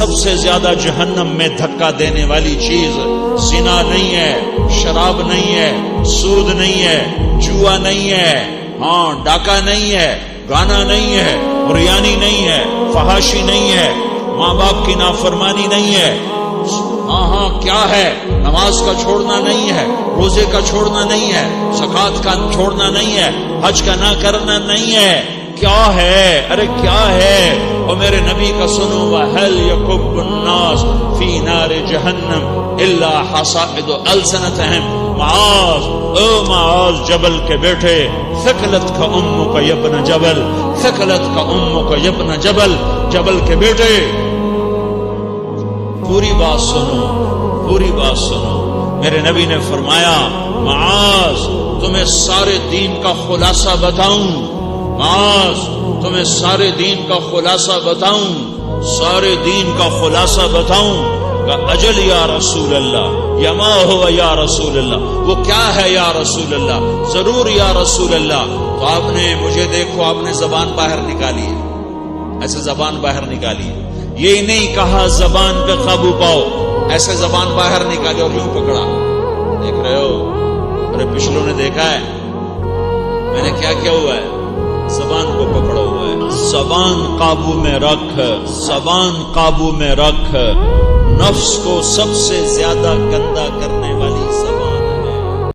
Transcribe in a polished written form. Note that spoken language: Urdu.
سب سے زیادہ جہنم میں دھکا دینے والی چیز زنا نہیں ہے، شراب نہیں ہے، سود نہیں ہے، جوا نہیں ہے، ہاں ڈاکہ نہیں ہے، گانا نہیں ہے، بریانی نہیں ہے، فحاشی نہیں ہے، ماں باپ کی نافرمانی نہیں ہے، ہاں کیا ہے، نماز کا چھوڑنا نہیں ہے، روزے کا چھوڑنا نہیں ہے، زکوٰۃ کا چھوڑنا نہیں ہے، حج کا نہ کرنا نہیں ہے، کیا ہے؟ ارے کیا ہے؟ اور میرے نبی کا سنو، وَهَلْ يَكُبُّ النَّاسُ فِي نَارِ جَهَنَّمَ إِلَّا حَصَائِدُ أَلْسِنَتِهِمْ معاذ، او معاذ جبل کے بیٹے، ثقلتک امک یا ابن جبل، ثقلتک امک یا ابن جبل، جبل کے بیٹے پوری بات سنو، پوری بات سنو۔ میرے نبی نے فرمایا، معاذ تمہیں سارے دین کا خلاصہ بتاؤں، معاذ تمہیں سارے دین کا خلاصہ بتاؤں، سارے دین کا خلاصہ بتاؤں؟ کہ اجل یا رسول اللہ، یا ما ہوا یا رسول اللہ، وہ کیا ہے یا رسول اللہ؟ ضرور یا رسول اللہ۔ تو آپ نے مجھے دیکھو، آپ نے زبان باہر نکالی ہے، ایسے زبان باہر نکالی ہے، یہ نہیں کہا زبان پہ قابو پاؤ، ایسے زبان باہر نکالی اور یوں پکڑا، دیکھ رہے ہو؟ ارے پچھلوں نے دیکھا ہے میں نے کیا کیا ہوا ہے؟ زبان کو پکڑا ہوا ہے۔ زبان قابو میں رکھ، زبان قابو میں رکھ۔ نفس کو سب سے زیادہ گندا کرنے